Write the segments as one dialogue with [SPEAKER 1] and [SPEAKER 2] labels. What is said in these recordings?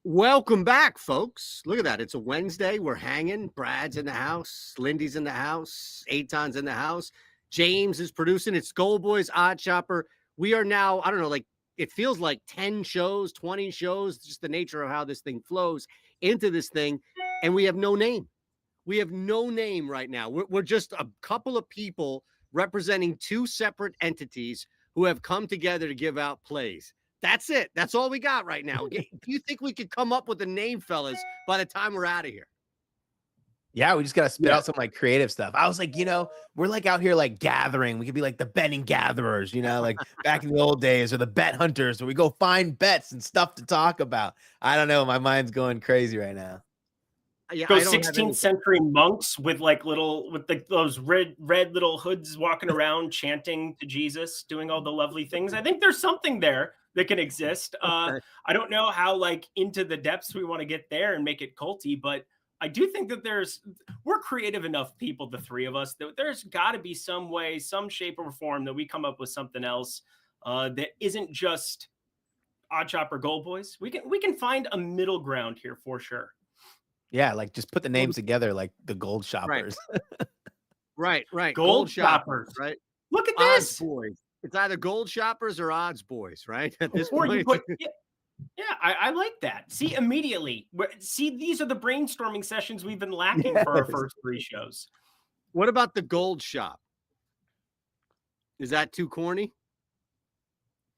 [SPEAKER 1] Welcome back, folks. Look at that. It's a Wednesday. We're hanging. Brad's in the house. Lindy's in the house. Aton's in the house. James is producing. It's GoldBoys, OddsShopper. We are now, I don't know, like it feels like 10 shows, 20 shows, just the nature of how this thing flows into this thing. And we have no name. We have no name right now. We're just a couple of people representing two separate entities who have come together to give out plays. That's it. That's all we got right now. Do you think we could come up with a name, fellas, by the time we're out of here?
[SPEAKER 2] Yeah, we just got to spit out some like creative stuff. I was like, we're like out here like gathering. We could be like the betting gatherers, like back in the old days, or the bet hunters, where we go find bets and stuff to talk about. I don't know. My mind's going crazy right now.
[SPEAKER 3] Yeah, go 16th century monks with like those red little hoods walking around chanting to Jesus, doing all the lovely things. I think there's something there that can exist. I don't know how like into the depths we want to get there and make it culty, but I do think that we're creative enough people, the three of us, that there's got to be some way, some shape or form that we come up with something else that isn't just OddsShopper GoldBoys. We can find a middle ground here for sure.
[SPEAKER 2] Yeah, like just put the names together, like the Gold Shoppers.
[SPEAKER 1] Right.
[SPEAKER 3] Gold Shoppers,
[SPEAKER 1] right?
[SPEAKER 3] Look at
[SPEAKER 1] Odds
[SPEAKER 3] this.
[SPEAKER 1] Boys. It's either Gold Shoppers or Odds Boys, right? At this
[SPEAKER 3] Or
[SPEAKER 1] point.
[SPEAKER 3] I like that. See, immediately. See, these are the brainstorming sessions we've been lacking for our first three shows.
[SPEAKER 1] What about the Gold Shop? Is that too corny?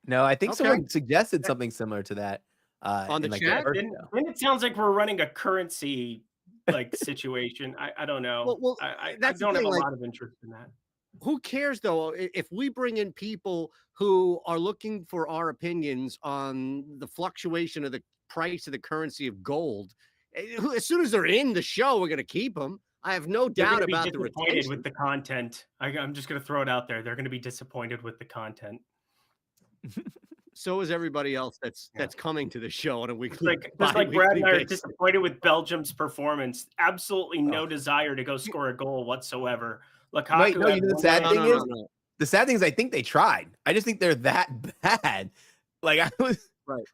[SPEAKER 2] No, I think someone suggested something similar to that.
[SPEAKER 1] On the chat?
[SPEAKER 3] Then it sounds like we're running a currency like situation. I don't know.
[SPEAKER 1] Well,
[SPEAKER 3] I don't have a lot of interest in that.
[SPEAKER 1] Who cares though? If we bring in people who are looking for our opinions on the fluctuation of the price of the currency of gold, as soon as they're in the show, we're going to keep them. I have no doubt about the retention.
[SPEAKER 3] With the content. I'm just going to throw it out there. They're going to be disappointed with the content.
[SPEAKER 1] So is everybody else that's coming to the show on a weekly.
[SPEAKER 3] Just like Brad and I are disappointed with Belgium's performance. Absolutely no desire to go score a goal whatsoever. Lukaku.
[SPEAKER 2] Wait, no, the sad thing is, the sad thing is, I think they tried. I just think they're that bad. Like I was
[SPEAKER 1] right.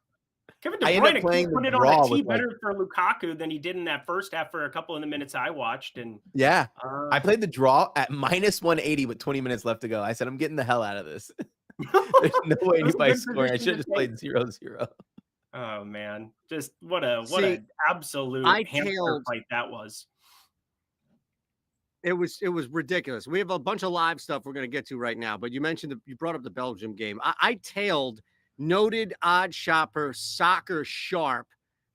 [SPEAKER 3] Kevin De Bruyne put it on a tee better for Lukaku than he did in that first half for a couple of the minutes I watched. And
[SPEAKER 2] yeah, I played the draw at -180 with 20 minutes left to go. I said, I'm getting the hell out of this. There's no way anybody's scoring. I should have just played 0-0.
[SPEAKER 3] Oh man, just what an absolute hamster fight that was.
[SPEAKER 1] It was ridiculous. We have a bunch of live stuff we're going to get to right now, but you brought up the Belgium game. I tailed noted OddsShopper soccer sharp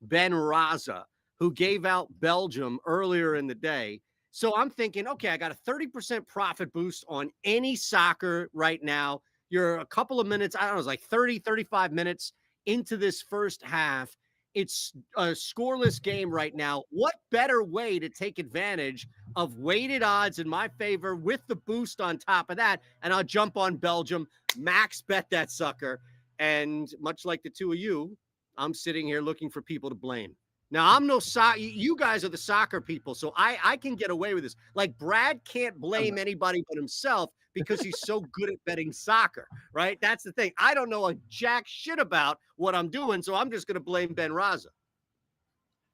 [SPEAKER 1] Ben Raza, who gave out Belgium earlier in the day. So I'm thinking, okay, I got a 30% profit boost on any soccer right now. You're a couple of minutes, I don't know, it's like 30, 35 minutes into this first half. It's a scoreless game right now. What better way to take advantage of weighted odds in my favor with the boost on top of that? And I'll jump on Belgium, max bet that sucker. And much like the two of you, I'm sitting here looking for people to blame. Now, I'm no soccer. You guys are the soccer people, so I can get away with this. Like, Brad can't blame anybody but himself because he's so good at betting soccer, right? That's the thing. I don't know a jack shit about what I'm doing, so I'm just going to blame Ben Raza.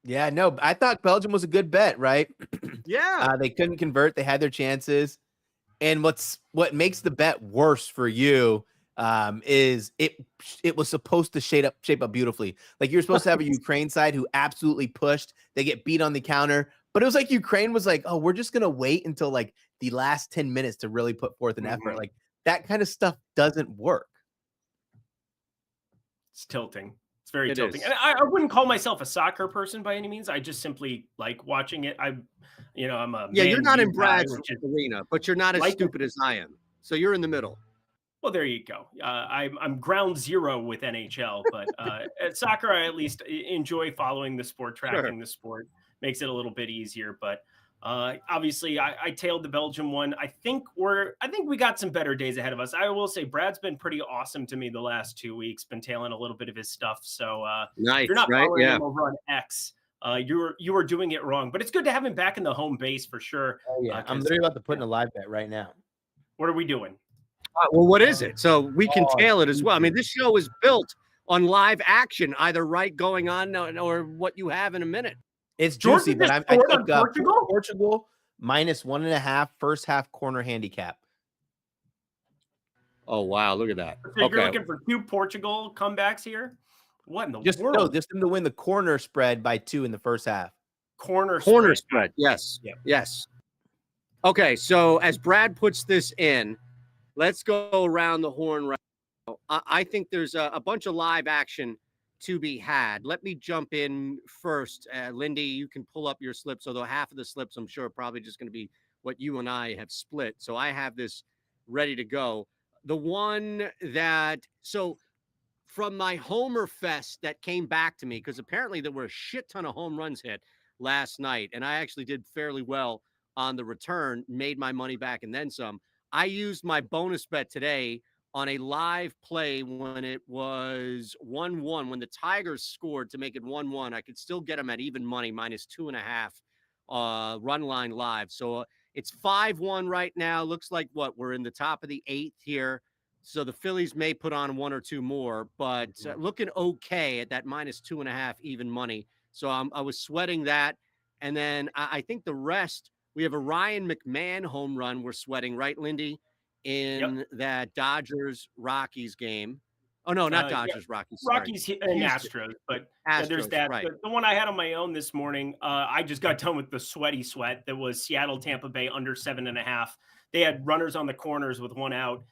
[SPEAKER 2] Yeah, no, I thought Belgium was a good bet, right?
[SPEAKER 1] Yeah.
[SPEAKER 2] They couldn't convert. They had their chances. And what makes the bet worse for you is it was supposed to shape up beautifully. Like you're supposed to have a Ukraine side who absolutely pushed. They get beat on the counter, but it was like Ukraine was like, oh, we're just gonna wait until like the last 10 minutes to really put forth an effort. Like that kind of stuff doesn't work.
[SPEAKER 3] It's tilting. It's very tilting. And I wouldn't call myself a soccer person by any means. I just simply like watching it. I'm a
[SPEAKER 1] you're not in Brad's arena, but you're not as stupid as I am. So you're in the middle.
[SPEAKER 3] Well, there you go. I'm ground zero with NHL, but at soccer, I at least enjoy following the sport, tracking the sport. Makes it a little bit easier. But obviously, I tailed the Belgium one. I think we got some better days ahead of us. I will say Brad's been pretty awesome to me the last 2 weeks. Been tailing a little bit of his stuff. So
[SPEAKER 1] nice,
[SPEAKER 3] if you're not following him over on X, you are doing it wrong. But it's good to have him back in the home base for sure.
[SPEAKER 2] Oh yeah, I'm literally about to put in a live bet right now.
[SPEAKER 3] What are we doing?
[SPEAKER 1] Well, what is it? So we can tail it as well. I mean, this show is built on live action, either right going on or what you have in a minute.
[SPEAKER 2] It's juicy, but I took
[SPEAKER 3] Portugal.
[SPEAKER 2] Portugal -1.5 first half corner handicap.
[SPEAKER 1] Oh wow, look at that.
[SPEAKER 3] So you're looking for 2 Portugal comebacks here? What in the world?
[SPEAKER 2] No, just them to win the corner spread by 2 in the first half.
[SPEAKER 1] Corner spread. Yes.
[SPEAKER 3] Yep.
[SPEAKER 1] Yes. Okay, so as Brad puts this in, let's go around the horn right now. I think there's a bunch of live action to be had. Let me jump in first. Lindy, you can pull up your slips, although half of the slips I'm sure are probably just going to be what you and I have split. So I have this ready to go. The one that, so from my Homer Fest that came back to me, because apparently there were a shit ton of home runs hit last night, and I actually did fairly well on the return, made my money back and then some. I used my bonus bet today on a live play when it was 1-1, when the Tigers scored to make it 1-1. I could still get them at even money, -2.5 run line live. So it's 5-1 right now. Looks like we're in the top of the 8th here. So the Phillies may put on 1 or 2 more, but looking okay at that -2.5 even money. So I was sweating that. And then I think the rest, we have a Ryan McMahon home run we're sweating, right, Lindy, in that Dodgers-Rockies game. Oh, no, not Dodgers, Rockies.
[SPEAKER 3] Rockies and Astros, but
[SPEAKER 1] Astros,
[SPEAKER 3] there's that.
[SPEAKER 1] Right.
[SPEAKER 3] The one I had on my own this morning, I just got done with the sweaty sweat. That was Seattle, Tampa Bay under 7.5. They had runners on the corners with 1 out.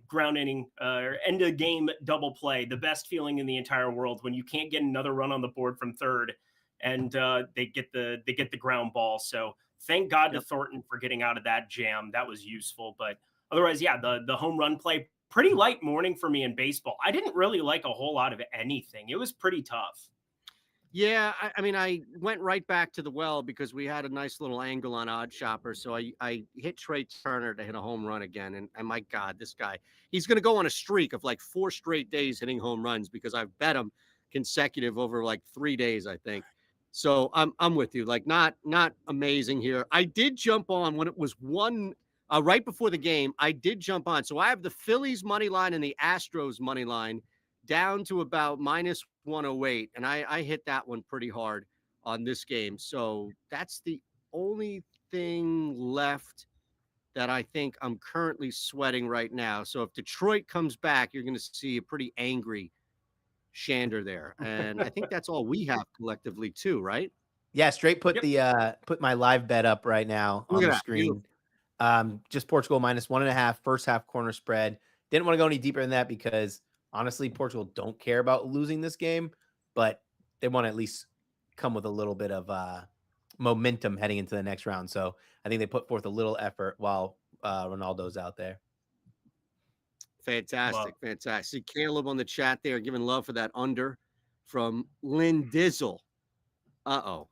[SPEAKER 3] Ground inning, end of game double play, the best feeling in the entire world when you can't get another run on the board from third, and they get the ground ball. So thank God to Thornton for getting out of that jam. That was useful. But otherwise, the home run play, pretty light morning for me in baseball. I didn't really like a whole lot of anything. It was pretty tough.
[SPEAKER 1] Yeah, I mean, I went right back to the well because we had a nice little angle on OddsShopper. So I hit Trey Turner to hit a home run again. And my God, this guy, he's going to go on a streak of like 4 straight days hitting home runs because I've bet him consecutive over like 3 days, I think. So I'm with you. Like not amazing here. I did jump on when it was right before the game. I did jump on. So I have the Phillies money line and the Astros money line down to about -108, and I hit that one pretty hard on this game. So that's the only thing left that I think I'm currently sweating right now. So if Detroit comes back, you're going to see a pretty angry Shander there, and I think that's all we have collectively too, right?
[SPEAKER 2] Yeah, straight put put my live bet up right now on the screen. Just Portugal -1.5 first half corner spread. Didn't want to go any deeper than that because honestly, Portugal don't care about losing this game, but they want to at least come with a little bit of momentum heading into the next round. So I think they put forth a little effort while Ronaldo's out there.
[SPEAKER 1] Fantastic. Fantastic. Caleb on the chat there giving love for that under from Lynn Dizzle. Uh-oh.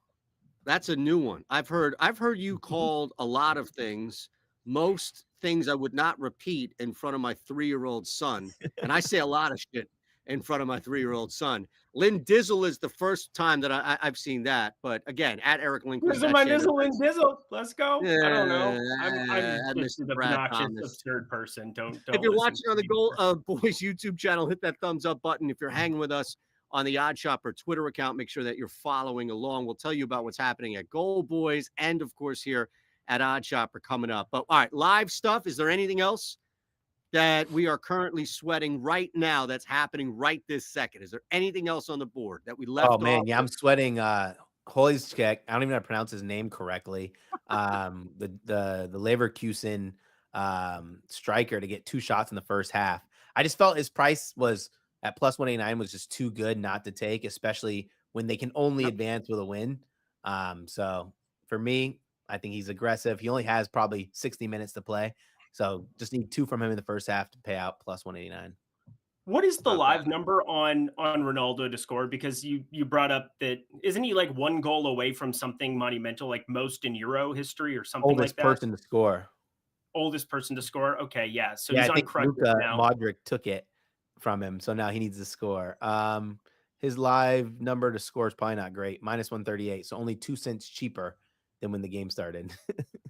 [SPEAKER 1] That's a new one. I've heard you called a lot of things. Most things I would not repeat in front of my 3-year-old son. And I say a lot of shit in front of my 3-year-old son. Lynn Dizzle is the first time that I've seen that. But again, at Eric Lindquist.
[SPEAKER 3] Lynn Dizzle. Let's go. I don't know. I'm just an obnoxious, absurd person. Don't
[SPEAKER 1] if you're watching on the GoldBoys YouTube channel, hit that thumbs up button. If you're hanging with us on the OddsShopper Twitter account, make sure that you're following along. We'll tell you about what's happening at GoldBoys and, of course, here at OddsShopper coming up. But, all right, live stuff. Is there anything else that we are currently sweating right now that's happening right this second? Is there anything else on the board that we left off?
[SPEAKER 2] Oh, man, yeah, I'm sweating Hoychek. I don't even know how to pronounce his name correctly. The Leverkusen striker to get 2 shots in the first half. I just felt his price was at +189 was just too good not to take, especially when they can only advance with a win. So for me, I think he's aggressive. He only has probably 60 minutes to play. So just need 2 from him in the first half to pay out +189.
[SPEAKER 3] What is the live number on Ronaldo to score? Because you brought up that, isn't he like 1 goal away from something monumental, like most in Euro history or something like that?
[SPEAKER 2] Oldest person to score.
[SPEAKER 3] Oldest person to score. Okay, yeah. So
[SPEAKER 2] yeah,
[SPEAKER 3] he's
[SPEAKER 2] I think
[SPEAKER 3] on
[SPEAKER 2] Luka Modric took it from him, so now he needs to score. His live number to score is probably not great, -138, so only 2 cents cheaper than when the game started.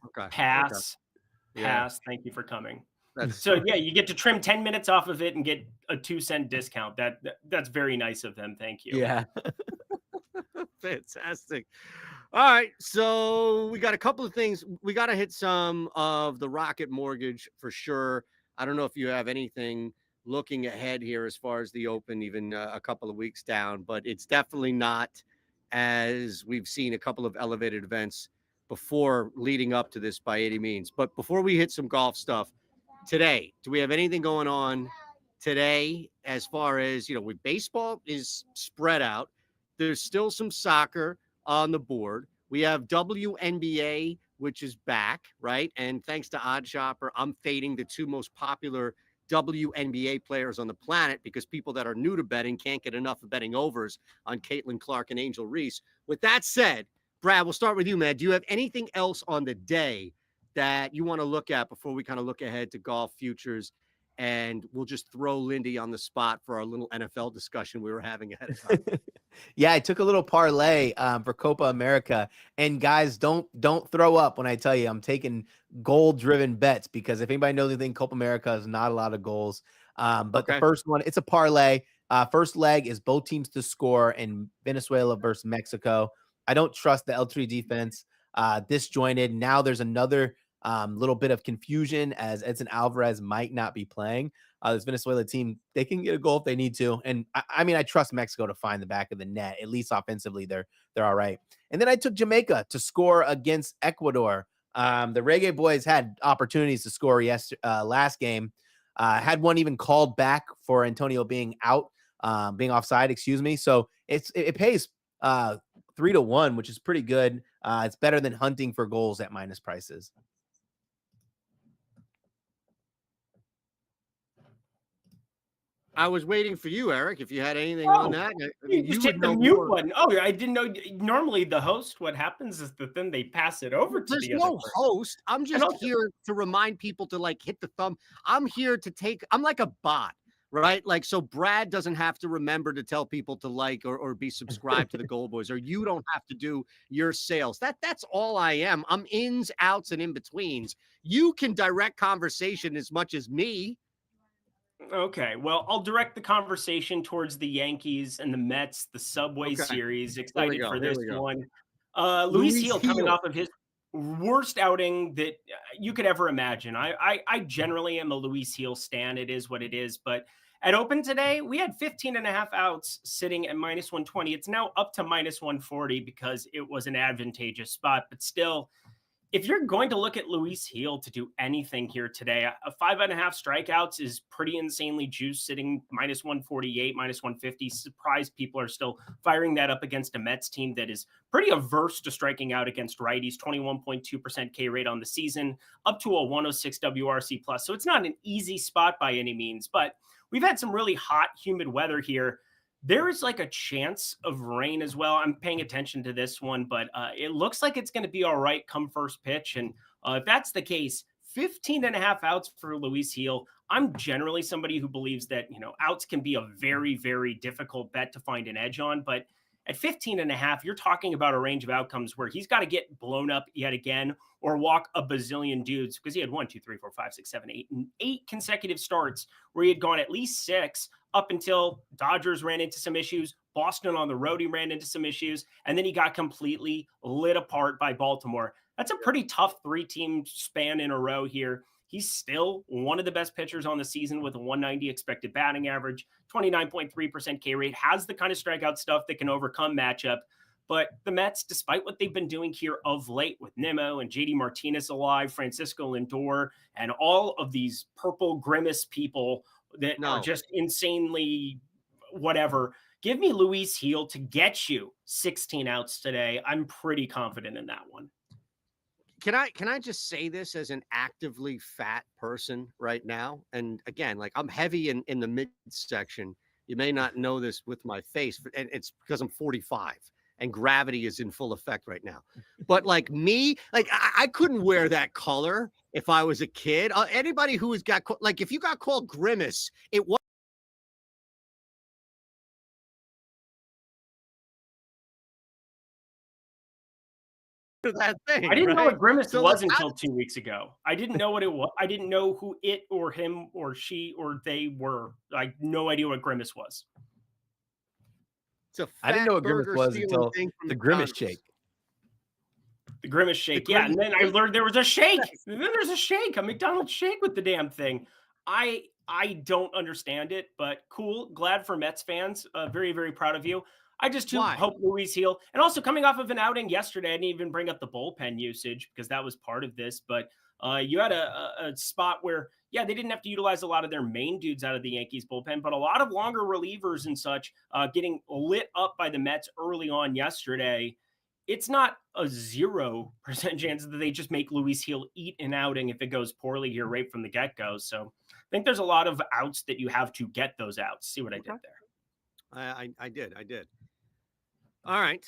[SPEAKER 1] Okay.
[SPEAKER 3] Pass.
[SPEAKER 1] Okay. Yeah.
[SPEAKER 3] Thank you for coming. So yeah, you get to trim 10 minutes off of it and get a 2-cent discount. That's very nice of them. Thank you.
[SPEAKER 2] Yeah.
[SPEAKER 1] Fantastic. All right. So we got a couple of things. We got to hit some of the Rocket Mortgage for sure. I don't know if you have anything looking ahead here as far as the Open, even a couple of weeks down, but it's definitely not as we've seen a couple of elevated events before leading up to this by any means. But before we hit some golf stuff today, do we have anything going on today as far as, with baseball is spread out? There's still some soccer on the board. We have WNBA, which is back, right? And thanks to OddsShopper, I'm fading the two most popular WNBA players on the planet because people that are new to betting can't get enough of betting overs on Caitlin Clark and Angel Reese. With that said, Brad, we'll start with you, man. Do you have anything else on the day that you want to look at before we kind of look ahead to golf futures? And we'll just throw Lindy on the spot for our little NFL discussion we were having ahead of time.
[SPEAKER 2] Yeah, I took a little parlay for Copa America, and guys, don't throw up when I tell you I'm taking goal-driven bets, because if anybody knows anything, Copa America is not a lot of goals. But the first one, it's a parlay. First leg is both teams to score in Venezuela versus Mexico. I don't trust the L3 defense. Disjointed. Now there's another little bit of confusion as Edson Alvarez might not be playing. This Venezuela team, they can get a goal if they need to. And I mean, I trust Mexico to find the back of the net. At least offensively, they're all right. And then I took Jamaica to score against Ecuador. The Reggae Boys had opportunities to score last game. Had one even called back for Antonio being offside, excuse me. So it pays 3-1, which is pretty good. It's better than hunting for goals at minus prices.
[SPEAKER 1] I was waiting for you, Eric, if you had anything on that. I mean,
[SPEAKER 3] You
[SPEAKER 1] you
[SPEAKER 3] hit
[SPEAKER 1] would
[SPEAKER 3] the
[SPEAKER 1] know
[SPEAKER 3] mute
[SPEAKER 1] more.
[SPEAKER 3] button. Oh, I didn't know. Normally, the host, what happens is that then they pass it over to
[SPEAKER 1] There's
[SPEAKER 3] the other
[SPEAKER 1] no
[SPEAKER 3] person.
[SPEAKER 1] host. I'm just
[SPEAKER 3] also-
[SPEAKER 1] here to remind people to hit the thumb. I'm here to I'm like a bot, right? Like, so Brad doesn't have to remember to tell people to or be subscribed to the GoldBoys, or you don't have to do your sales. That's all I am. I'm ins, outs, and in betweens. You can direct conversation as much as me.
[SPEAKER 3] Okay, well, I'll direct the conversation towards the Yankees and the Mets, the Subway Series. Excited for this one. Luis Heel coming off of his worst outing that you could ever imagine. I generally am a Luis Heel stan. It is what it is. But at Open today, we had 15.5 outs sitting at minus 120. It's now up to minus 140 because it was an advantageous spot. But still, if you're going to look at Luis Heel to do anything here today, a 5.5 strikeouts is pretty insanely juiced, sitting minus 148, minus 150. Surprised people are still firing that up against a Mets team that is pretty averse to striking out against righties. 21.2% K rate on the season, up to a 106 WRC plus. So it's not an easy spot by any means, but we've had some really hot, humid weather here. There is a chance of rain as well. I'm paying attention to this one, but it looks like it's going to be all right come first pitch. And if that's the case, 15.5 outs for Luis Heel. I'm generally somebody who believes that, outs can be a very, very difficult bet to find an edge on. But at 15.5, you're talking about a range of outcomes where he's got to get blown up yet again or walk a bazillion dudes, because he had 1, 2, 3, 4, 5, 6, 7, 8, and 8 consecutive starts where he had gone at least 6 up until Dodgers ran into some issues. Boston on the road, he ran into some issues, and then he got completely lit apart by Baltimore. That's a pretty tough 3-team span in a row here. He's still one of the best pitchers on the season with a 190 expected batting average, 29.3% K rate, has the kind of strikeout stuff that can overcome matchup. But the Mets, despite what they've been doing here of late with Nimmo and JD Martinez alive, Francisco Lindor, and all of these purple grimace people that are just insanely whatever, give me Luis Heel to get you 16 outs today. I'm pretty confident in that one.
[SPEAKER 1] Can I just say this as an actively fat person right now? And again, I'm heavy in the midsection. You may not know this with my face, and it's because I'm 45 and gravity is in full effect right now. But me, I couldn't wear that color if I was a kid. Anybody who has got if you got called grimace, it was to that thing.
[SPEAKER 3] I didn't know
[SPEAKER 1] right?
[SPEAKER 3] what Grimace
[SPEAKER 1] So,
[SPEAKER 3] was
[SPEAKER 1] like,
[SPEAKER 3] until 2 weeks ago. I didn't know what it was. I didn't know who it or him or she or they were. I had no idea what Grimace was.
[SPEAKER 1] it's a
[SPEAKER 2] I didn't
[SPEAKER 1] fat
[SPEAKER 2] know what Grimace
[SPEAKER 1] burger
[SPEAKER 2] was
[SPEAKER 1] stealing
[SPEAKER 2] until
[SPEAKER 1] thing from
[SPEAKER 2] the Grimace
[SPEAKER 1] McDonald's.
[SPEAKER 2] shake.
[SPEAKER 3] The Grimace shake, yeah,
[SPEAKER 1] Grimace
[SPEAKER 3] and then I
[SPEAKER 1] shake?
[SPEAKER 3] learned there was a shake. And then there's a shake, a McDonald's shake with the damn thing. I don't understand it, but cool. Glad for Mets fans. Very, very proud of you. I just too
[SPEAKER 1] Why?
[SPEAKER 3] hope Luis Heel, and also coming off of an outing yesterday. I didn't even bring up the bullpen usage because that was part of this. But you had a spot where, yeah, they didn't have to utilize a lot of their main dudes out of the Yankees bullpen, but a lot of longer relievers and such getting lit up by the Mets early on yesterday. It's not a 0% chance that they just make Luis Heel eat an outing if it goes poorly here right from the get-go. So I think there's a lot of outs that you have to get those outs. See what I did there?
[SPEAKER 1] I did. All right.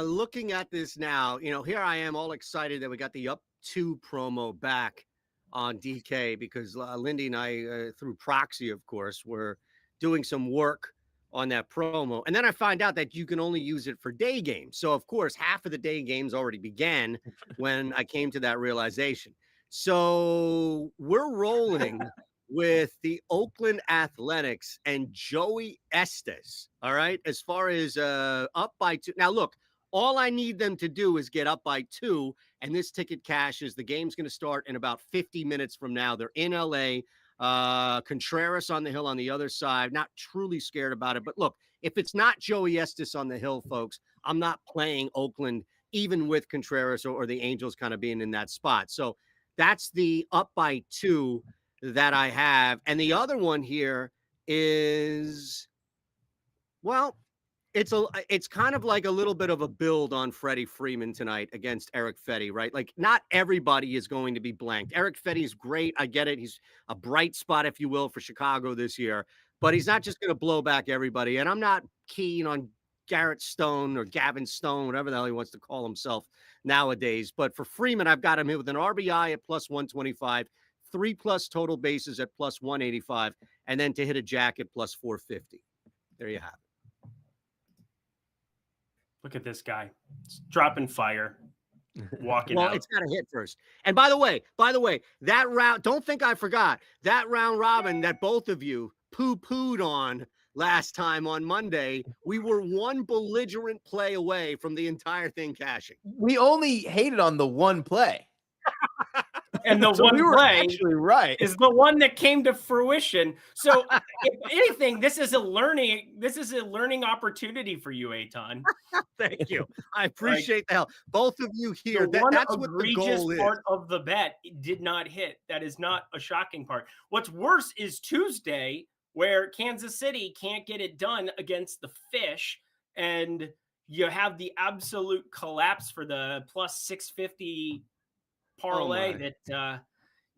[SPEAKER 1] Looking at this now, here I am all excited that we got the up 2 promo back on DK because Lindy and I, through proxy, of course, were doing some work on that promo. And then I find out that you can only use it for day games. So, of course, half of the day games already began when I came to that realization. So we're rolling with the Oakland Athletics and Joey Estes. All right. As far as up by 2. Now, look, all I need them to do is get up by 2. And this ticket cashes. The game's going to start in about 50 minutes from now. They're in LA. Contreras on the hill on the other side. Not truly scared about it. But look, if it's not Joey Estes on the hill, folks, I'm not playing Oakland, even with Contreras or the Angels kind of being in that spot. So that's the up by 2 that I have. And the other one here is, well, it's kind of like a little bit of a build on Freddie Freeman tonight against Eric Fetty, right? Like not everybody is going to be blanked. Eric Fetty is great. I get it. He's a bright spot, if you will, for Chicago this year, but he's not just going to blow back everybody. And I'm not keen on Garrett Stone or Gavin Stone, whatever the hell he wants to call himself nowadays. But for Freeman, I've got him here with an RBI at plus 125, 3+ total bases at plus 185, and then to hit a jack at plus 450. There you have it.
[SPEAKER 3] Look at this guy. It's dropping fire. Walking
[SPEAKER 1] well,
[SPEAKER 3] out.
[SPEAKER 1] It's got to hit first. And by the way, that round, don't think I forgot that round robin that both of you poo-pooed on last time on Monday. We were one belligerent play away from the entire thing cashing.
[SPEAKER 2] We only hated on the one play.
[SPEAKER 3] And the
[SPEAKER 2] So
[SPEAKER 3] one
[SPEAKER 2] we were
[SPEAKER 3] play
[SPEAKER 2] actually right
[SPEAKER 3] is the one that came to fruition. So if anything, this is a learning opportunity for you, Eitan.
[SPEAKER 1] Thank you. I appreciate the help. Both of you here.
[SPEAKER 3] That's
[SPEAKER 1] what the goal is.
[SPEAKER 3] Part of the bet did not hit. That is not a shocking part. What's worse is Tuesday, where Kansas City can't get it done against the Fish, and you have the absolute collapse for the plus 650 parlay that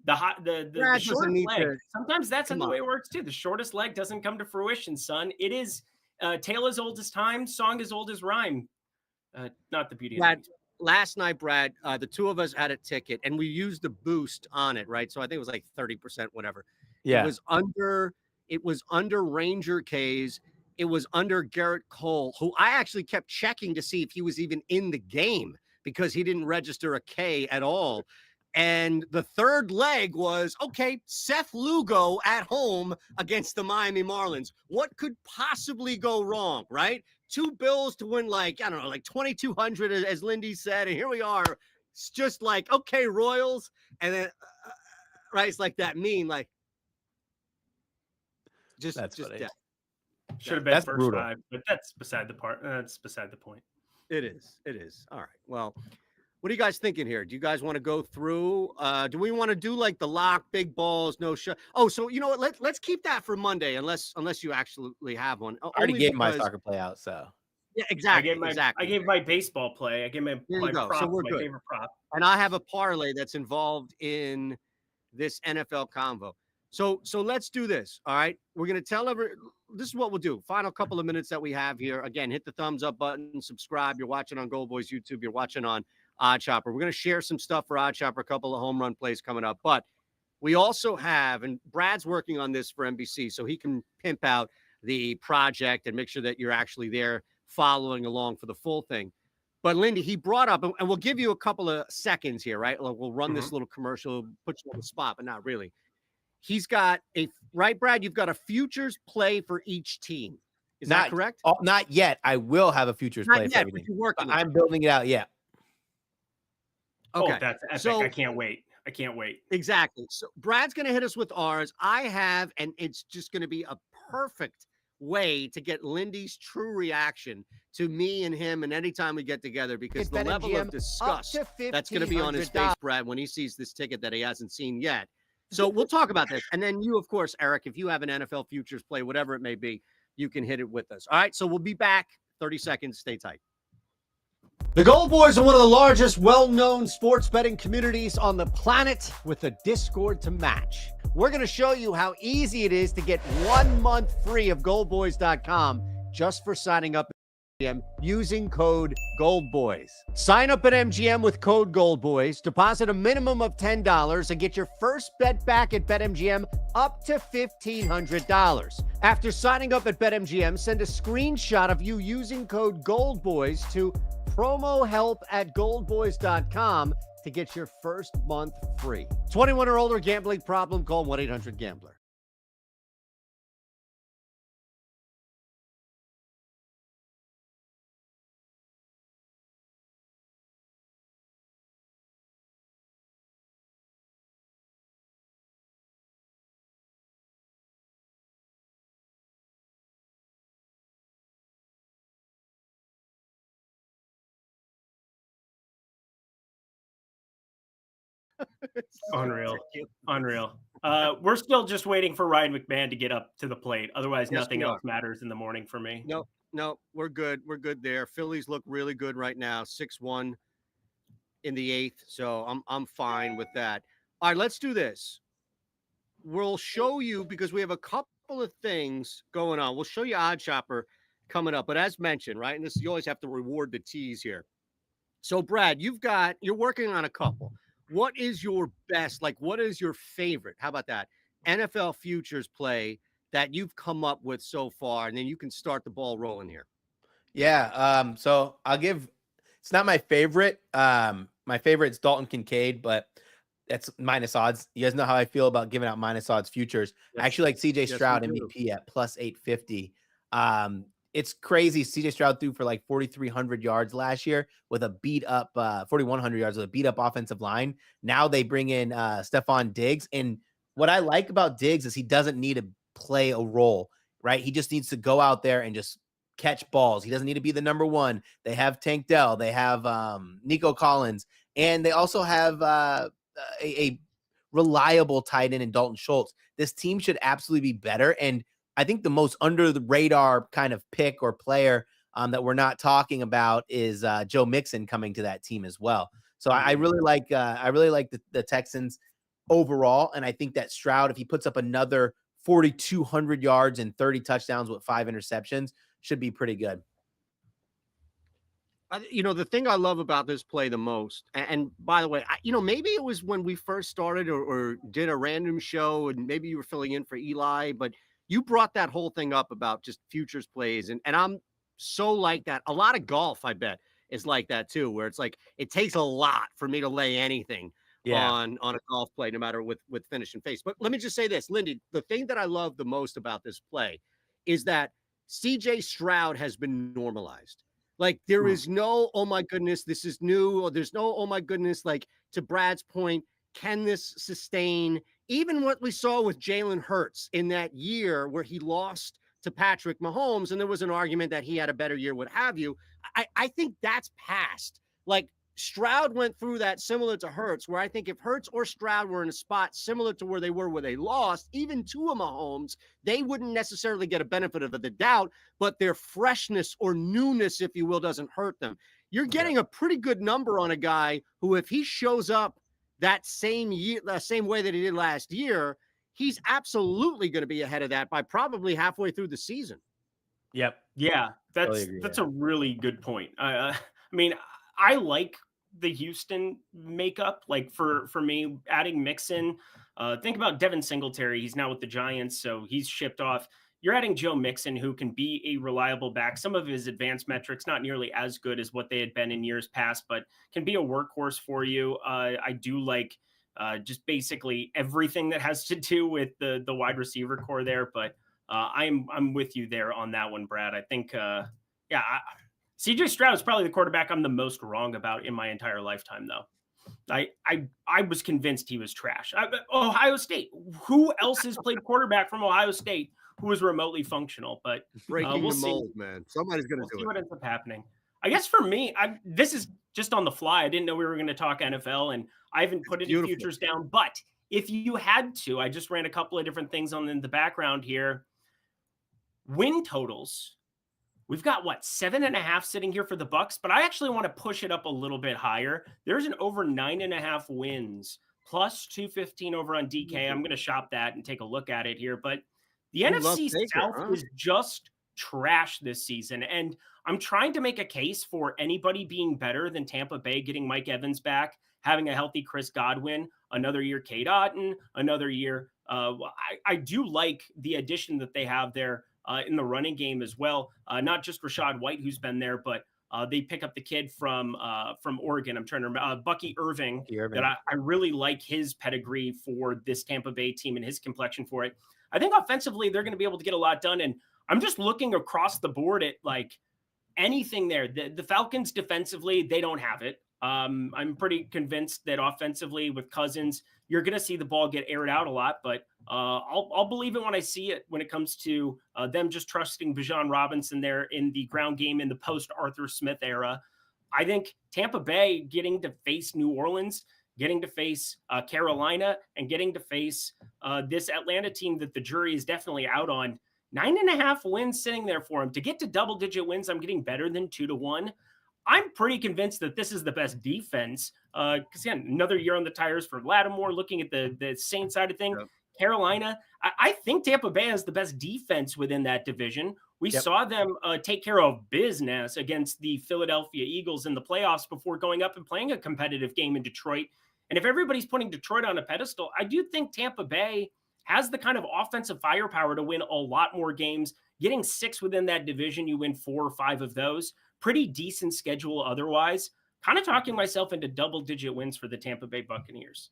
[SPEAKER 3] the short leg. Sometimes that's the way it works too. The shortest leg doesn't come to fruition, son. It is tale as old as time, song as old as rhyme. Not the beauty
[SPEAKER 1] Brad,
[SPEAKER 3] of it.
[SPEAKER 1] Last night, Brad, the two of us had a ticket and we used the boost on it, right? So I think it was like 30%, whatever.
[SPEAKER 2] Yeah.
[SPEAKER 1] It was under Ranger K's. It was under Garrett Cole, who I actually kept checking to see if he was even in the game because he didn't register a K at all. And the third leg was, okay, Seth Lugo at home against the Miami Marlins. What could possibly go wrong, right? 2 Bills to win like 2,200, as Lindy said. And here we are. It's just like, okay, Royals. And then, right, it's like that meme, like, just death.
[SPEAKER 3] Should have been first brutal. 5, but that's beside the part. That's beside the point.
[SPEAKER 1] It is. All right. Well, what are you guys thinking here? Do you guys want to go through? Do we want to do like the lock, big balls, no shot? Oh, so you know what? Let's keep that for Monday, unless you actually have one.
[SPEAKER 2] I already gave my soccer play out, so
[SPEAKER 1] yeah, exactly.
[SPEAKER 3] I gave my baseball play. I gave my prop,
[SPEAKER 1] so we're
[SPEAKER 3] my
[SPEAKER 1] good.
[SPEAKER 3] favorite prop,
[SPEAKER 1] and I have a parlay that's involved in this NFL convo. So let's do this. All right, we're gonna tell this is what we'll do. Final couple of minutes that we have here. Again, hit the thumbs up button, subscribe. You're watching on GoldBoys YouTube. You're watching on OddsShopper. We're going to share some stuff for OddsShopper, a couple of home run plays coming up. But we also have, and Brad's working on this for NBC, so he can pimp out the project and make sure that you're actually there following along for the full thing. But Lindy, he brought up, and we'll give you a couple of seconds here, right? We'll run this little commercial, put you on the spot, but not really. He's got right, Brad? You've got a futures play for each team. Is that correct?
[SPEAKER 2] Not yet. I will have a futures play for everything.
[SPEAKER 1] You're working on it.
[SPEAKER 2] I'm building it out. Yeah.
[SPEAKER 1] Okay.
[SPEAKER 3] Oh, that's epic. So, I can't wait. I can't wait.
[SPEAKER 1] Exactly. So Brad's going to hit us with ours. I have, and it's just going to be a perfect way to get Lindy's true reaction to me and him and anytime we get together, because the level of disgust that's going to be on his face, Brad, when he sees this ticket that he hasn't seen yet. So we'll talk about this. And then you, of course, Eric, if you have an NFL futures play, whatever it may be, you can hit it with us. All right. So we'll be back 30 seconds. Stay tight. The GoldBoys are one of the largest, well-known sports betting communities on the planet with a Discord to match. We're going to show you how easy it is to get 1 month free of GoldBoys.com just for signing up at MGM using code GoldBoys. Sign up at MGM with code GoldBoys, deposit a minimum of $10, and get your first bet back at BetMGM up to $1,500. After signing up at BetMGM, send a screenshot of you using code GoldBoys to promohelp@goldboys.com to get your first month free. 21 or older, gambling problem, call 1-800-GAMBLER.
[SPEAKER 3] Unreal. We're still just waiting for Ryan McMahon to get up to the plate. Otherwise, nothing else matters in the morning for me.
[SPEAKER 1] No, we're good. We're good there. Phillies look really good right now. 6-1 in the 8th. So I'm fine with that. All right, let's do this. We'll show you, because we have a couple of things going on. We'll show you OddsShopper coming up. But as mentioned, right, and this, you always have to reward the tease here. So, Brad, you're working on a couple. What is your best, what is your favorite? How about that? NFL futures play that you've come up with so far, and then you can start the ball rolling here.
[SPEAKER 2] Yeah. So it's not my favorite. My favorite is Dalton Kincaid, but that's minus odds. You guys know how I feel about giving out minus odds futures. Yes. I actually like CJ Stroud MVP at plus 850. It's crazy. CJ Stroud threw for 4,300 yards last year with a beat up 4,100 yards with a beat up offensive line. Now they bring in Stephon Diggs. And what I like about Diggs is he doesn't need to play a role, right? He just needs to go out there and just catch balls. He doesn't need to be the number one. They have Tank Dell. They have Nico Collins. And they also have a reliable tight end in Dalton Schultz. This team should absolutely be better. And I think the most under the radar kind of pick or player that we're not talking about is Joe Mixon coming to that team as well. So I really like the Texans overall, and I think that Stroud, if he puts up another 4,200 yards and 30 touchdowns with 5 interceptions, should be pretty good.
[SPEAKER 1] The thing I love about this play the most, and by the way, maybe it was when we first started or did a random show, and maybe you were filling in for Eli, but you brought that whole thing up about just futures plays. And I'm so like that. A lot of golf, I bet, is like that too, where it's it takes a lot for me to lay anything on a golf play, no matter with finish and face. But let me just say this, Lindy, the thing that I love the most about this play is that CJ Stroud has been normalized. There is no, oh my goodness, this is new, or there's no, oh my goodness, to Brad's point, can this sustain? Even what we saw with Jalen Hurts in that year where he lost to Patrick Mahomes, and there was an argument that he had a better year, what have you. I think that's past. Stroud went through that similar to Hurts, where I think if Hurts or Stroud were in a spot similar to where they lost, even to a Mahomes, they wouldn't necessarily get a benefit of the doubt, but their freshness or newness, if you will, doesn't hurt them. You're getting a pretty good number on a guy who, if he shows up that same year, the same way that he did last year, he's absolutely going to be ahead of that by probably halfway through the season.
[SPEAKER 3] Yep. Yeah. That's a really good point. I mean, I like the Houston makeup. For me, adding Mixon, think about Devin Singletary. He's now with the Giants, so he's shipped off. you're adding Joe Mixon, who can be a reliable back. Some of his advanced metrics, not nearly as good as what they had been in years past, but can be a workhorse for you. I do like just basically everything that has to do with the wide receiver core there. But I'm with you there on that one, Brad. I think, CJ Stroud is probably the quarterback I'm the most wrong about in my entire lifetime, though. I was convinced he was trash. Ohio State. Who else has played quarterback from Ohio State who was remotely functional? But
[SPEAKER 1] Breaking
[SPEAKER 3] we'll
[SPEAKER 1] the
[SPEAKER 3] see.
[SPEAKER 1] mold, man. Somebody's going to
[SPEAKER 3] We'll see
[SPEAKER 1] do
[SPEAKER 3] what
[SPEAKER 1] it.
[SPEAKER 3] ends up happening. I guess for me, this is just on the fly. I didn't know we were going to talk NFL, and I haven't put any futures down. But if you had to, I just ran a couple of different things on in the background here. Win totals. We've got 7.5 sitting here for the Bucks, but I actually want to push it up a little bit higher. There's an over 9.5 wins plus 215 over on DK. I'm going to shop that and take a look at it here. But the NFC South is just trash this season. And I'm trying to make a case for anybody being better than Tampa Bay, getting Mike Evans back, having a healthy Chris Godwin, another year Cade Otton, another year. I do like the addition that they have there in the running game as well. Not just Rashad White, who's been there, but they pick up the kid from Oregon. I'm trying to remember Bucky Irving. That I really like his pedigree for this Tampa Bay team and his complexion for it. I think offensively they're going to be able to get a lot done. And I'm just looking across the board at like anything there. The Falcons defensively, they don't have it. I'm pretty convinced that offensively with Cousins, you're going to see the ball get aired out a lot, but I'll believe it when I see it when it comes to them just trusting Bijan Robinson there in the ground game in the post-Arthur Smith era. I think Tampa Bay getting to face New Orleans, getting to face Carolina, and getting to face this Atlanta team that the jury is definitely out on. 9.5 wins sitting there for him. To get to double-digit wins, I'm getting better than 2-1. I'm pretty convinced that this is the best defense. Because again, another year on the tires for Lattimore. Looking at the Saints side of things, yep. Carolina, I think Tampa Bay has the best defense within that division. We saw them take care of business against the Philadelphia Eagles in the playoffs before going up and playing a competitive game in Detroit. And if everybody's putting Detroit on a pedestal, I do think Tampa Bay has the kind of offensive firepower to win a lot more games. Getting 6 within that division, you win 4 or 5 of those. Pretty decent schedule otherwise. Kind of talking myself into double-digit wins for the Tampa Bay Buccaneers.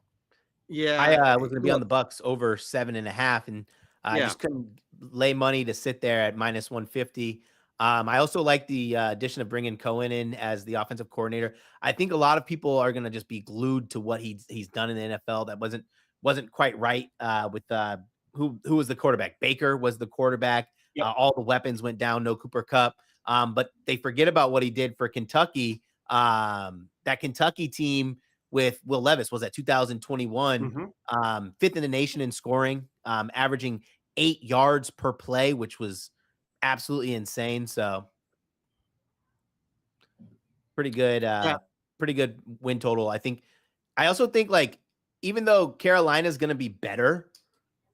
[SPEAKER 2] Yeah, I was going to be on the Bucks over 7.5, and I just couldn't lay money to sit there at minus 150. I also like the addition of bringing Cohen in as the offensive coordinator. I think a lot of people are going to just be glued to what he's done in the NFL. That wasn't quite right with who was the quarterback. Baker was the quarterback. Yep. All the weapons went down. No Cooper Kupp. But they forget about what he did for Kentucky. That Kentucky team with Will Levis was at 2021, 5th in the nation in scoring, averaging 8 yards per play, which was absolutely insane. So pretty good win total. I also think like, even though Carolina's going to be better,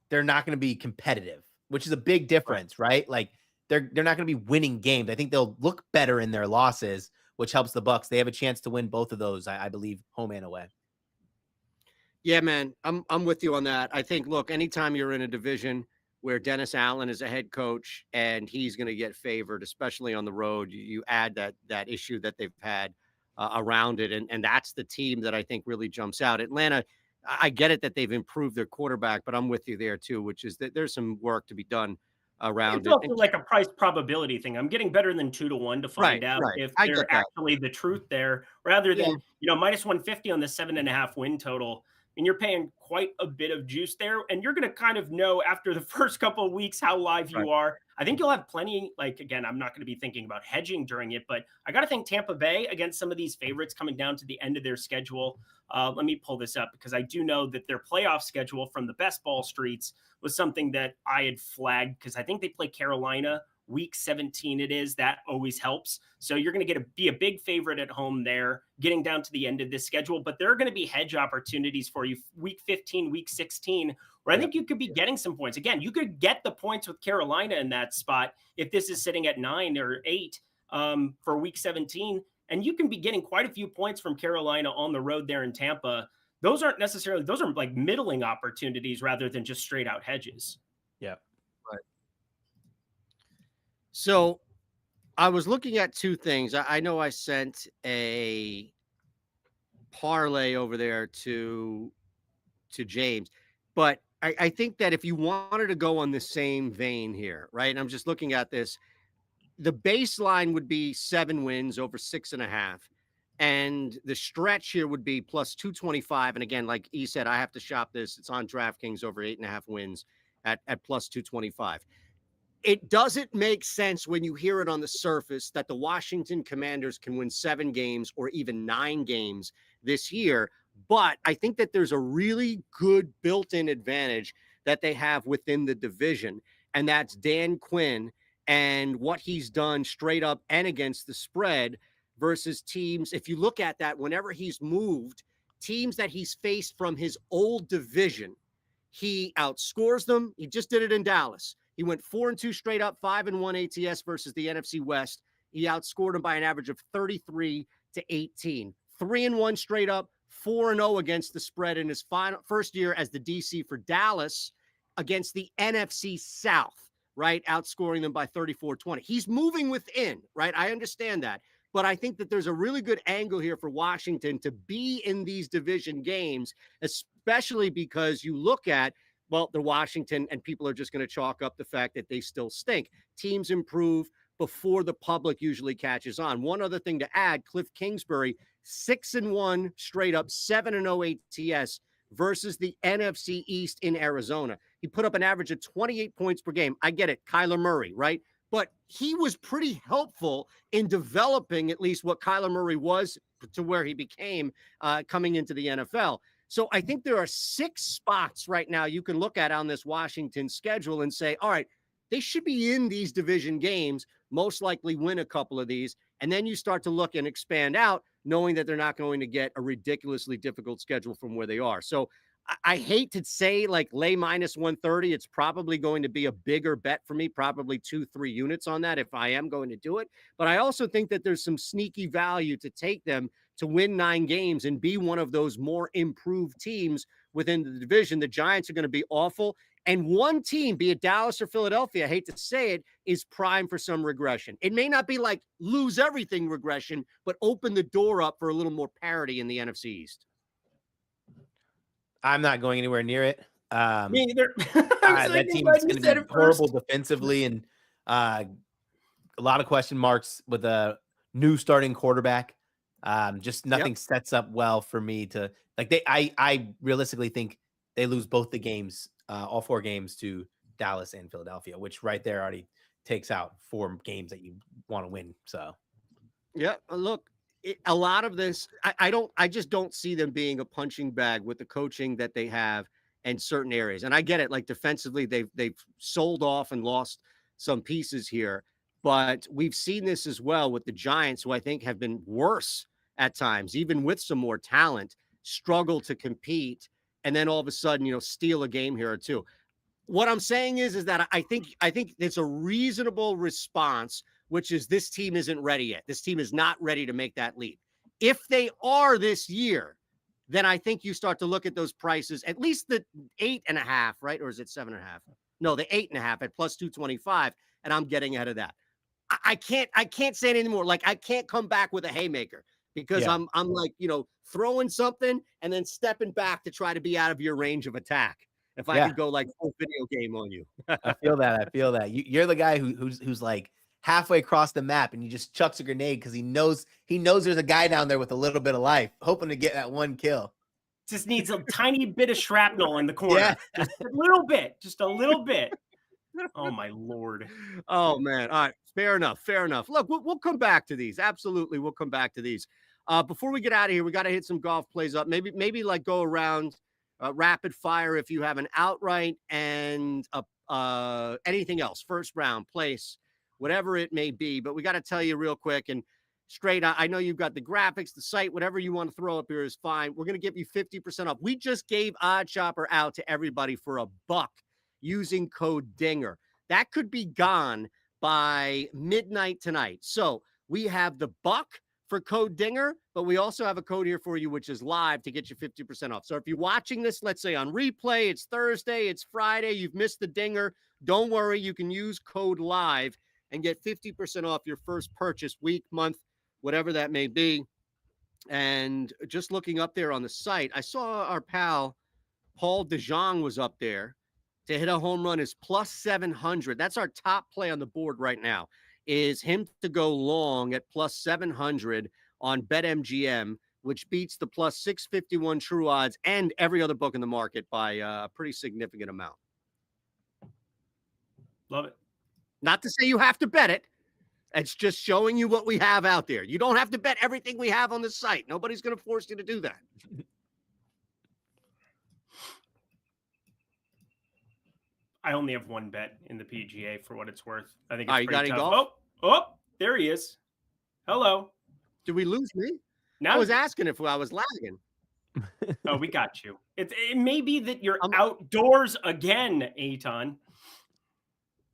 [SPEAKER 2] they're not going to be competitive, which is a big difference, right? Like they're not going to be winning games. I think they'll look better in their losses, which helps the Bucks. They have a chance to win both of those, I believe, home and away.
[SPEAKER 1] Yeah, man, I'm with you on that. I think, look, anytime you're in a division where Dennis Allen is a head coach and he's going to get favored, especially on the road, you add that issue that they've had around it, and that's the team that I think really jumps out. Atlanta, I get it that they've improved their quarterback, but I'm with you there too, which is that there's some work to be done around
[SPEAKER 3] it's also like a price probability thing. I'm getting better than 2-1 to find out if they're actually the truth there, rather than minus 150 on the 7.5 win total. And you're paying quite a bit of juice there, and you're going to kind of know after the first couple of weeks how live you are. I think you'll have plenty. Like, again, I'm not going to be thinking about hedging during it, but I got to think Tampa Bay against some of these favorites coming down to the end of their schedule. Let me pull this up because I do know that their playoff schedule from the best ball streets was something that I had flagged because I think they play Carolina week 17. It is that always helps. So you're going to be a big favorite at home there, getting down to the end of this schedule. But there are going to be hedge opportunities for you week 15, week 16, where I think you could be getting some points. Again, you could get the points with Carolina in that spot if this is sitting at 9 or 8 for week 17. And you can be getting quite a few points from Carolina on the road there in Tampa. Those are like middling opportunities rather than just straight out hedges.
[SPEAKER 2] Yeah.
[SPEAKER 1] Right. So I was looking at two things. I know I sent a parlay over there to James, but I think that if you wanted to go on the same vein here, right? And I'm just looking at this, the baseline would be 7 wins over 6.5. And the stretch here would be plus 225. And again, like he said, I have to shop this. It's on DraftKings over 8.5 wins at plus 225. It doesn't make sense when you hear it on the surface that the Washington Commanders can win 7 games or even 9 games this year. But I think that there's a really good built-in advantage that they have within the division, and that's Dan Quinn and what he's done straight up and against the spread versus teams. If you look at that, whenever he's moved, teams that he's faced from his old division, he outscores them. He just did it in Dallas. He went 4-2 straight up, 5-1 ATS versus the NFC West. He outscored them by an average of 33-18. 3-1 straight up, 4-0 against the spread in his first year as the DC for Dallas against the NFC South, right? Outscoring them by 34-20. He's moving within, right? I understand that. But I think that there's a really good angle here for Washington to be in these division games, especially because you look at, well, the Washington, and people are just going to chalk up the fact that they still stink. Teams improve before the public usually catches on. One other thing to add, Cliff Kingsbury, 6-1 straight up, 7-0 ATS versus the NFC East in Arizona. He put up an average of 28 points per game. I get it, Kyler Murray, right? But he was pretty helpful in developing at least what Kyler Murray was to where he became coming into the NFL. So I think there are 6 spots right now you can look at on this Washington schedule and say, all right, they should be in these division games, most likely win a couple of these. And then you start to look and expand out, knowing that they're not going to get a ridiculously difficult schedule from where they are. So I hate to say like lay minus 130. It's probably going to be a bigger bet for me, probably 2-3 units on that if I am going to do it. But I also think that there's some sneaky value to take them to win 9 games and be one of those more improved teams within the division. The Giants are going to be awful. And one team, be it Dallas or Philadelphia, I hate to say it, is prime for some regression. It may not be like lose everything regression, but open the door up for a little more parity in the NFC East.
[SPEAKER 2] I'm not going anywhere near it.
[SPEAKER 3] Me either.
[SPEAKER 2] That team is going to be horrible defensively, and a lot of question marks with a new starting quarterback. Just nothing sets up well for me to like. I realistically think they lose both the games, all 4 games to Dallas and Philadelphia, which right there already takes out 4 games that you want to win. So,
[SPEAKER 1] yeah, look. A lot of this, I just don't see them being a punching bag with the coaching that they have in certain areas. And I get it, like defensively, they've sold off and lost some pieces here, but we've seen this as well with the Giants, who I think have been worse at times, even with some more talent, struggle to compete, and then all of a sudden, steal a game here or two. What I'm saying is that I think it's a reasonable response, which is this team isn't ready yet. This team is not ready to make that leap. If they are this year, then I think you start to look at those prices, at least the 8.5, right? Or is it 7.5? No, the 8.5 at plus 225, and I'm getting out of that. I can't say it anymore. Like I can't come back with a haymaker because I'm like, throwing something and then stepping back to try to be out of your range of attack. If I could go like full video game on you.
[SPEAKER 2] I feel that. You're the guy who's like halfway across the map and he just chucks a grenade because he knows there's a guy down there with a little bit of life, hoping to get that one kill.
[SPEAKER 3] Just needs a tiny bit of shrapnel in the corner. Yeah. Just a little bit. Oh my Lord.
[SPEAKER 1] Oh man. All right. Fair enough. Look, we'll come back to these. Absolutely. We'll come back to these. Before we get out of here, we got to hit some golf plays up. Maybe like go around rapid fire if you have an outright and anything else, first round, place, whatever it may be. But we got to tell you real quick and straight. I know you've got the graphics, the site, whatever you want to throw up here is fine. We're going to give you 50% off. We just gave OddsShopper out to everybody for $1 using code DINGER. That could be gone by midnight tonight. So we have the $1 for code DINGER, but we also have a code here for you, which is live to get you 50% off. So if you're watching this, let's say on replay, it's Thursday, it's Friday, you've missed the DINGER, don't worry, you can use code LIVE and get 50% off your first purchase, week, month, whatever that may be. And just looking up there on the site, I saw our pal Paul DeJong was up there to hit a home run is plus 700. That's our top play on the board right now, is him to go long at plus 700 on BetMGM, which beats the plus 651 true odds and every other book in the market by a pretty significant amount.
[SPEAKER 3] Love it.
[SPEAKER 1] Not to say you have to bet it. It's just showing you what we have out there. You don't have to bet everything we have on the site. Nobody's going to force you to do that.
[SPEAKER 3] I only have one bet in the PGA for what it's worth. I think
[SPEAKER 1] All
[SPEAKER 3] it's
[SPEAKER 1] right,
[SPEAKER 3] pretty
[SPEAKER 1] you got
[SPEAKER 3] tough.
[SPEAKER 1] any golf?
[SPEAKER 3] Oh, there he is. Hello.
[SPEAKER 1] Did we lose me?
[SPEAKER 3] Now
[SPEAKER 1] I was asking if I was lagging.
[SPEAKER 3] Oh, we got you. It may be that you're outdoors again, Eitan.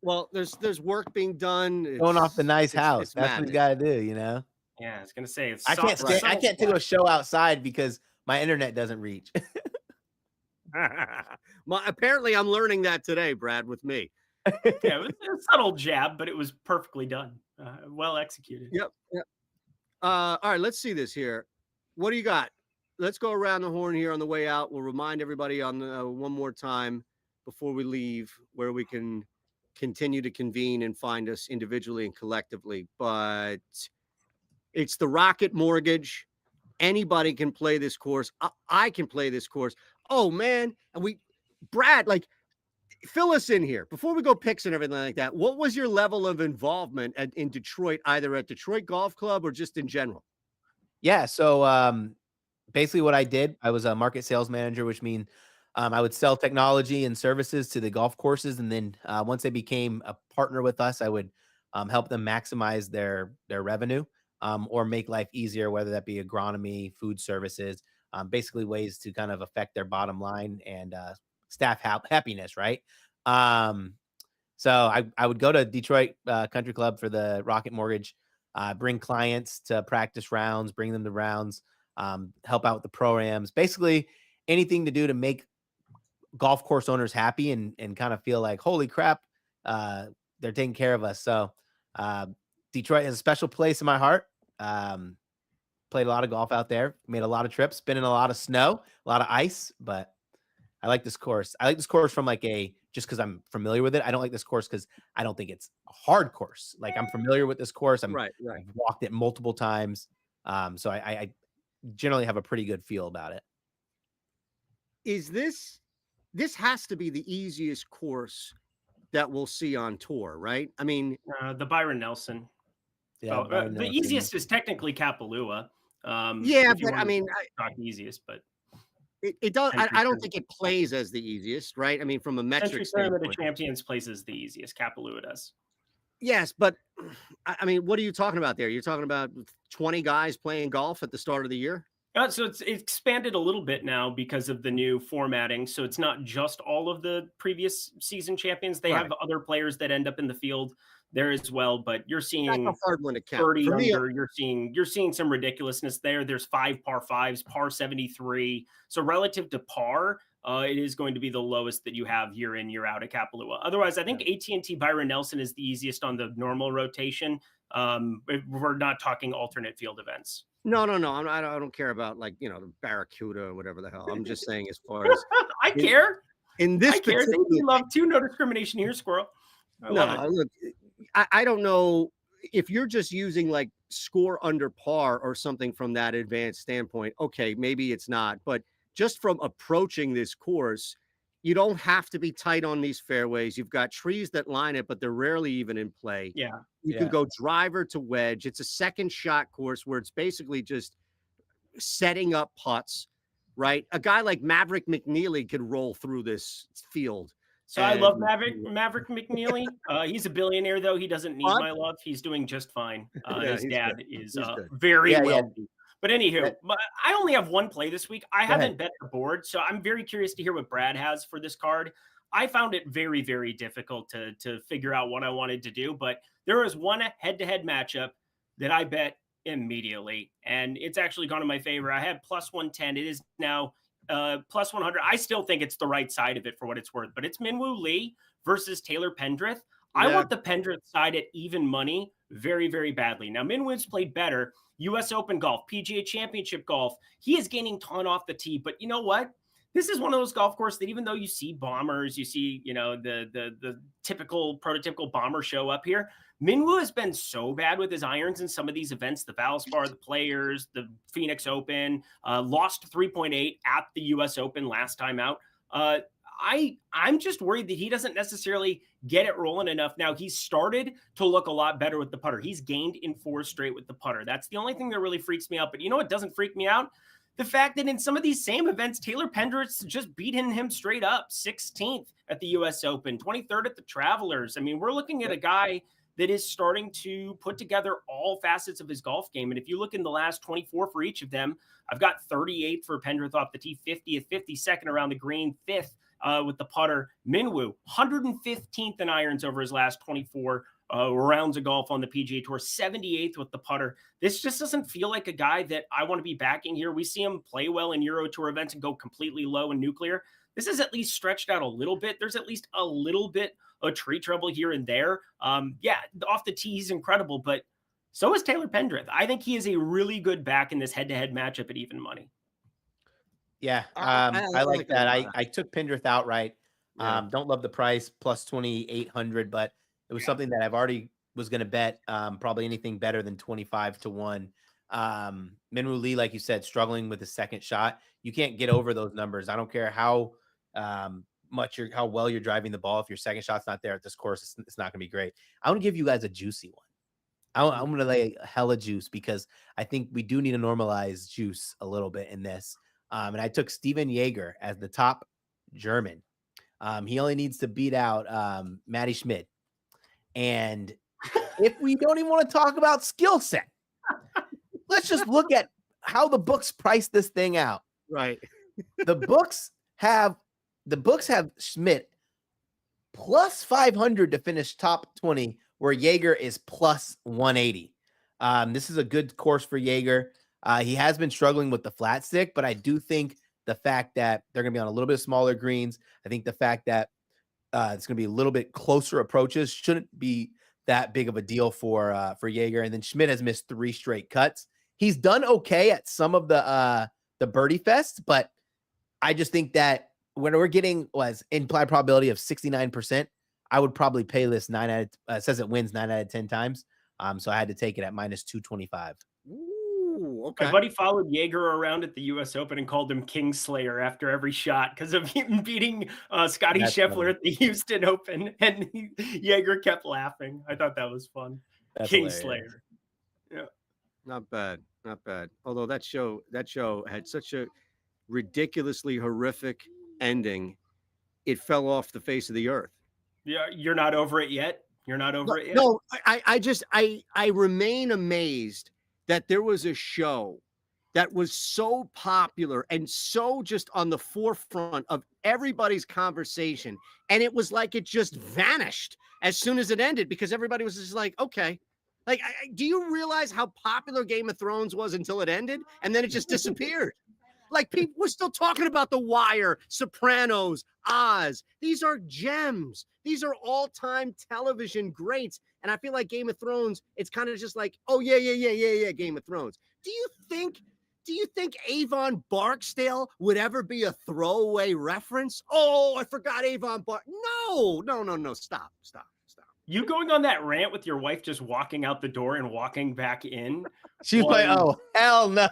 [SPEAKER 1] Well, there's work being done.
[SPEAKER 2] Going off the nice house.
[SPEAKER 1] It's
[SPEAKER 2] That's what you got to do, you know?
[SPEAKER 3] Yeah, I was going to say.
[SPEAKER 2] I can't do a show outside because my internet doesn't reach.
[SPEAKER 1] Apparently, I'm learning that today, Brad, with me.
[SPEAKER 3] Yeah, it was a subtle jab, but it was perfectly done. Well executed.
[SPEAKER 1] Yep. All right, let's see this here. What do you got? Let's go around the horn here on the way out. We'll remind everybody on one more time before we leave where we can continue to convene and find us individually and collectively. But it's the Rocket Mortgage. Anybody can play this course. I can play this course. Oh, man. And Brad, like, fill us in here before we go picks and everything like that. What was your level of involvement in Detroit, either at Detroit Golf Club or just in general?
[SPEAKER 2] Yeah. So basically what I did, I was a market sales manager, which means I would sell technology and services to the golf courses. And then once they became a partner with us, I would help them maximize their revenue or make life easier, whether that be agronomy, food services, basically ways to kind of affect their bottom line and staff happiness, right? So I would go to Detroit Country Club for the Rocket Mortgage, bring clients to practice rounds, bring them to rounds, help out with the programs, basically anything to do to make golf course owners happy and kind of feel like, holy crap, they're taking care of us. So Detroit is a special place in my heart. Played a lot of golf out there, made a lot of trips, been in a lot of snow, a lot of ice, but I like this course. I like this course from just because I'm familiar with it. I don't like this course because I don't think it's a hard course. Like, I'm familiar with this course. I've walked it multiple times. So I generally have a pretty good feel about it.
[SPEAKER 1] This has to be the easiest course that we'll see on tour, right? I mean,
[SPEAKER 3] the Byron Nelson.
[SPEAKER 2] Yeah,
[SPEAKER 3] the easiest is technically Kapalua.
[SPEAKER 1] Yeah, but I mean,
[SPEAKER 3] not easiest, but
[SPEAKER 1] it does. I don't think it plays as the easiest, right? I mean, from a metric standpoint,
[SPEAKER 3] the Champions plays as the easiest. Kapalua does.
[SPEAKER 1] Yes, but I mean, what are you talking about there? You're talking about 20 guys playing golf at the start of the year?
[SPEAKER 3] So it's expanded a little bit now because of the new formatting. So it's not just all of the previous season champions. They have other players that end up in the field there as well. But you're seeing 30 under. You're seeing some ridiculousness there. There's 5 par 5s, par 73. So relative to par, it is going to be the lowest that you have year in, year out at Kapalua. Otherwise, I think AT&T Byron Nelson is the easiest on the normal rotation. We're not talking alternate field events.
[SPEAKER 1] No. I don't care about the Barracuda or whatever the hell. I'm just saying as far as
[SPEAKER 3] I care.
[SPEAKER 1] In this particular,
[SPEAKER 3] you love too. No discrimination here, Squirrel.
[SPEAKER 1] Look, I don't know if you're just using score under par or something from that advanced standpoint. Okay, maybe it's not, but just from approaching this course, you don't have to be tight on these fairways. You've got trees that line it, but they're rarely even in play.
[SPEAKER 3] Yeah.
[SPEAKER 1] You can go driver to wedge. It's a second shot course where it's basically just setting up putts, right? A guy like Maverick McNeely could roll through this field.
[SPEAKER 3] So I love Maverick McNeely. He's a billionaire, though. He doesn't need my love. He's doing just fine. His dad is very wealthy. But anywho, I only have one play this week. I haven't bet the board, so I'm very curious to hear what Brad has for this card. I found it very, very difficult to figure out what I wanted to do, but there was one head-to-head matchup that I bet immediately, and it's actually gone in my favor. I had plus 110. It is now plus 100. I still think it's the right side of it for what it's worth, but it's Minwoo Lee versus Taylor Pendrith. I
[SPEAKER 1] Yeah.
[SPEAKER 3] want the Pendrith side at even money very, very badly. Now, Minwoo's played better. US Open golf, PGA Championship golf. He is gaining ton off the tee. But you know what? This is one of those golf courses that even though you see bombers, you see, the typical prototypical bomber show up here, Minwoo has been so bad with his irons in some of these events, the Valspar, the Players, the Phoenix Open, lost 3.8 at the US Open last time out. I'm just worried that he doesn't necessarily get it rolling enough. Now he's started to look a lot better with the putter. He's gained in 4 straight with the putter. That's the only thing that really freaks me out. But you know what doesn't freak me out? The fact that in some of these same events, Taylor Pendrith's just beating him straight up. 16th at the US Open, 23rd at the Travelers. I mean, we're looking at a guy that is starting to put together all facets of his golf game. And if you look in the last 24 for each of them, I've got 38th for Pendrith off the tee, 50th, 52nd around the green, 5th with the putter. Minwoo, 115th in irons over his last 24 rounds of golf on the PGA Tour, 78th with the putter. This just doesn't feel like a guy that I want to be backing here. We see him play well in Euro Tour events and go completely low in nuclear. This is at least stretched out a little bit. There's at least a little bit of tree trouble here and there. Yeah, off the tee, he's incredible, but so is Taylor Pendrith. I think he is a really good back in this head-to-head matchup at even money.
[SPEAKER 2] Yeah, I like that. I took Pendrith outright.
[SPEAKER 1] Yeah.
[SPEAKER 2] Don't love the price, plus 2,800, but it was something that I've already was going to bet. Probably anything better than 25 to 1. Minwoo Lee, like you said, struggling with his second shot. You can't get over those numbers. I don't care how how well you're driving the ball. If your second shot's not there at this course, it's not going to be great. I want to give you guys a juicy one. I'm going to lay hella juice because I think we do need to normalize juice a little bit in this. And I took Steven Jaeger as the top German. He only needs to beat out Matty Schmidt. And if we don't even want to talk about skill set, let's just look at how the books price this thing out.
[SPEAKER 1] Right.
[SPEAKER 2] The books have Schmidt plus 500 to finish top 20, where Jaeger is plus 180. This is a good course for Jaeger. He has been struggling with the flat stick, but I do think the fact that they're going to be on a little bit smaller greens, I think the fact that it's going to be a little bit closer approaches shouldn't be that big of a deal for Jaeger. And then Schmidt has missed 3 straight cuts. He's done okay at some of the birdie fests, but I just think that when we're getting implied probability of 69%, I would probably pay this it says it wins 9 out of 10 times. So I had to take it at minus 225.
[SPEAKER 1] Ooh, okay.
[SPEAKER 3] My buddy followed Jaeger around at the US Open and called him Kingslayer after every shot because of him beating Scotty Scheffler at the Houston Open, and Jaeger kept laughing. I thought that was fun. Kingslayer. Yeah.
[SPEAKER 1] Not bad. Not bad. Although that show had such a ridiculously horrific ending, it fell off the face of the earth.
[SPEAKER 3] Yeah, you're not over it yet? You're not over it yet?
[SPEAKER 1] No, I remain amazed that there was a show that was so popular and so just on the forefront of everybody's conversation. And it was like it just vanished as soon as it ended because everybody was just like, okay. Like, do you realize how popular Game of Thrones was until it ended? And then it just disappeared. Like, people were still talking about The Wire, Sopranos, Oz. These are gems. These are all-time television greats. And I feel like Game of Thrones, it's kind of just like, oh, yeah, Game of Thrones. Do you think Avon Barksdale would ever be a throwaway reference? Oh, I forgot Avon Bark. No. Stop.
[SPEAKER 3] You going on that rant with your wife just walking out the door and walking back in?
[SPEAKER 2] She's like, oh, hell no.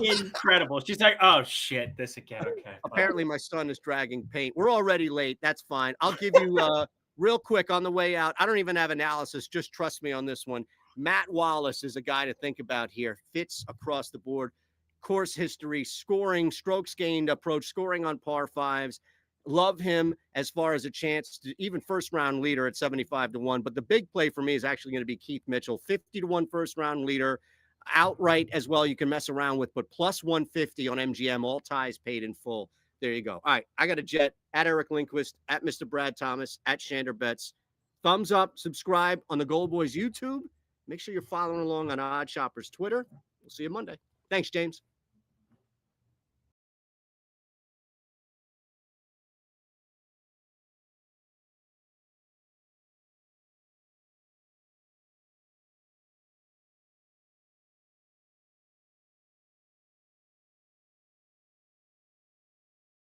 [SPEAKER 3] Incredible. She's like, oh, shit, this again. Okay.
[SPEAKER 1] Apparently, my son is dragging paint. We're already late. That's fine. I'll give you real quick on the way out. I don't even have analysis. Just trust me on this one. Matt Wallace is a guy to think about here. Fits across the board. Course history, scoring, strokes gained approach, scoring on par fives. Love him as far as a chance to even first round leader at 75 to 1. But the big play for me is actually going to be Keith Mitchell, 50 to 1 first round leader, outright as well. You can mess around with, but plus 150 on MGM, all ties paid in full. There you go. All right. I got a jet at Eric Lindquist, at Mr. Brad Thomas, at Shander Betts. Thumbs up, subscribe on the GoldBoys YouTube. Make sure you're following along on OddsShopper's Twitter. We'll see you Monday. Thanks, James.